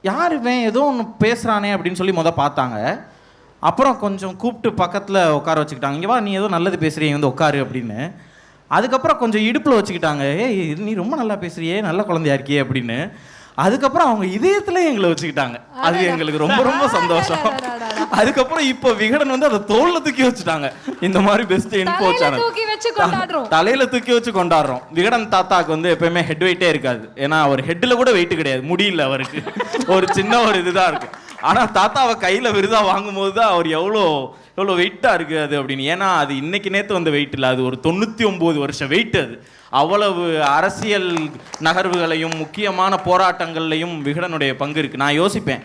யார் இவன் ஏதோ ஒன்று பேசுகிறானே அப்படின்னு சொல்லி பார்த்தாங்க. அப்புறம் கொஞ்சம் கூப்பிட்டு பக்கத்தில் உட்கார வச்சுக்கிட்டாங்க. இங்கே வா, நீ ஏதோ நல்லது பேசுறியே, வந்து உட்காரு அப்படின்னு. அதுக்கப்புறம் கொஞ்சம் இடுப்பில் வச்சுக்கிட்டாங்க. ஏய், நீ ரொம்ப நல்லா பேசுறியே, நல்ல குழந்தையா இருக்கியே அப்படின்னு. அதுக்கப்புறம் அவங்க இதயத்துல எங்களை வச்சுக்கிட்டாங்க. அது எங்களுக்கு ரொம்ப ரொம்ப சந்தோஷம். அதுக்கப்புறம் இப்போ விகடன் வந்து அதை தோல்ல தூக்கி வச்சுட்டாங்க. இந்த மாதிரி பெஸ்ட் இன்ஃபோ சேனல் தலையில தூக்கி வச்சு கொண்டாடுறோம். விகடன் தாத்தாக்கு வந்து எப்பயுமே ஹெட் வெயிட்டே இருக்காது. ஏன்னா அவர் ஹெட்ல கூட வெயிட் கிடையாது, முடியல அவருக்கு. ஒரு சின்ன ஒரு இதுதான் இருக்கு. ஆனா தாத்தாவை கையில விருதா வாங்கும் போது தான் அவர் எவ்வளோ வெயிட்டா இருக்கு அது அப்படின்னு. ஏன்னா அது இன்னைக்கு நேத்து வந்த வெயிட் இல்லை, அது ஒரு 99 வருஷம் வெயிட். அது அவ்வளவு அரசியல் நகர்வுகளையும் முக்கியமான போராட்டங்கள்லையும் விகடனுடைய பங்கு இருக்கு. நான் யோசிப்பேன்,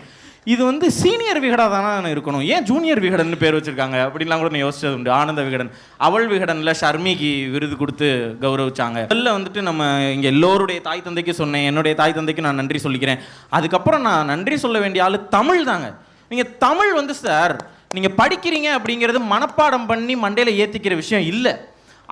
இது வந்து சீனியர் விகடா தானே இருக்கணும், ஏன் ஜூனியர் விகடன் பேர் வச்சிருக்காங்க அப்படின்லாம் கூட நான் யோசிச்சது உண்டு. ஆனந்த விகடன், அவள் விகடன்ல ஷர்மிக்கு விருது கொடுத்து கௌரவிச்சாங்க. அதில் வந்துட்டு நம்ம இங்கே எல்லோருடைய தாய் தந்தைக்கு சொன்னேன், என்னுடைய தாய் தந்தைக்கு நான் நன்றி சொல்லிக்கிறேன். அதுக்கப்புறம் நான் நன்றி சொல்ல வேண்டிய ஆள் தமிழ் தாங்க. நீங்கள் தமிழ் வந்து சார் நீங்கள் படிக்கிறீங்க அப்படிங்கிறது மனப்பாடம் பண்ணி மண்டையில் ஏற்றிக்கிற விஷயம் இல்லை.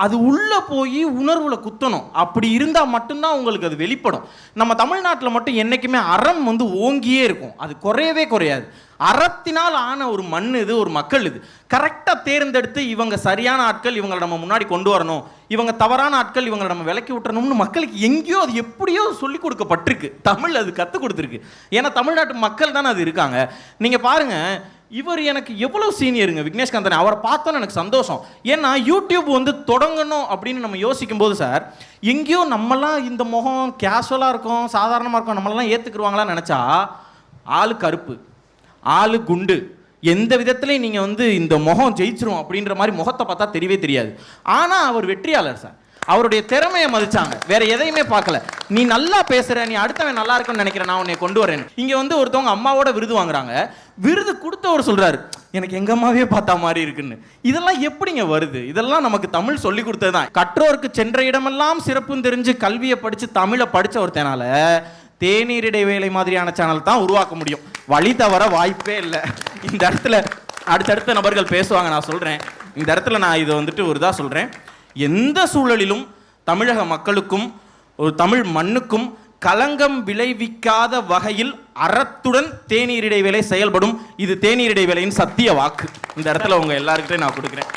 அது உள்ளே போய் உணர்வுல குத்தணும். அப்படி இருந்தால் மட்டும்தான் உங்களுக்கு அது வெளிப்படும். நம்ம தமிழ்நாட்டில் மட்டும் என்றைக்குமே அறம் வந்து ஓங்கியே இருக்கும், அது குறையவே குறையாது. அறத்தினால் ஆன ஒரு மண் இது, ஒரு மக்கள் இது. கரெக்டாக தேர்ந்தெடுத்து இவங்க சரியான ஆட்கள், இவங்களை நம்ம முன்னாடி கொண்டு வரணும், இவங்க தவறான ஆட்கள், இவங்களை நம்ம விலக்கி விட்டுறணும்னு மக்களுக்கு எங்கேயோ அது எப்படியோ சொல்லிக் கொடுக்கப்பட்டிருக்கு. தமிழ் அது கற்றுக் கொடுத்துருக்கு. ஏன்னா தமிழ்நாட்டு மக்கள் தானே அது இருக்காங்க. நீங்கள் பாருங்கள், இவர் எனக்கு எவ்வளோ சீனியருங்க விக்னேஷ் காந்தன். அவரை பார்த்தோன்னு எனக்கு சந்தோஷம். ஏன்னா யூடியூப் வந்து தொடங்கணும் அப்படின்னு நம்ம யோசிக்கும் போது சார், எங்கேயோ நம்மலாம் இந்த முகம் கேஷுவலாக இருக்கும், சாதாரணமாக இருக்கும், நம்மளெல்லாம் ஏற்றுக்குருவாங்களான்னு நினச்சா, ஆளு கருப்பு, ஆளு குண்டு, எந்த விதத்துலையும் நீங்கள் வந்து இந்த முகம் ஜெயிச்சிரும் அப்படின்ற மாதிரி முகத்தை பார்த்தா தெரியவே தெரியாது. ஆனால் அவர் வெற்றியாளர் சார். அவருடைய திறமையை மதிச்சாங்க, வேற எதையுமே பார்க்கல. நீ நல்லா பேசுற, நீ அடுத்தவன் நல்லா இருக்குன்னு நினைக்கிறேன், நான் உன்னை கொண்டு வரேன். இங்க வந்து ஒருத்தவங்க அம்மாவோட விருது வாங்குறாங்க. விருது கொடுத்தவர் சொல்றாரு, எனக்கு எங்க அம்மாவே பார்த்தா மாதிரி இருக்குன்னு. இதெல்லாம் எப்படிங்க வருது? இதெல்லாம் நமக்கு தமிழ் சொல்லி கொடுத்ததுதான். கற்றோருக்கு சென்ற இடமெல்லாம் சிறப்புன்னு தெரிஞ்சு கல்வியை படிச்சு தமிழை படிச்ச ஒருத்தனால தேநீர் இடைவேளை மாதிரியான சேனல் தான் உருவாக்க முடியும். வழி தவற வாய்ப்பே இல்லை. இந்த இடத்துல அடுத்தடுத்த நபர்கள் பேசுவாங்க, நான் சொல்றேன். இந்த இடத்துல நான் இதை வந்துட்டு ஒரு இதாக சொல்றேன். எந்த சூழலிலும் தமிழக மக்களுக்கும் ஒரு தமிழ் மண்ணுக்கும் களங்கம் விளைவிக்காத வகையில் அறத்துடன் தேநீர் இடைவேளை செயல்படும். இது தேநீர் இடைவேளையின் சத்திய வாக்கு. இந்த இடத்துல உங்க எல்லாருக்கிட்டையும் நான் கொடுக்குறேன்.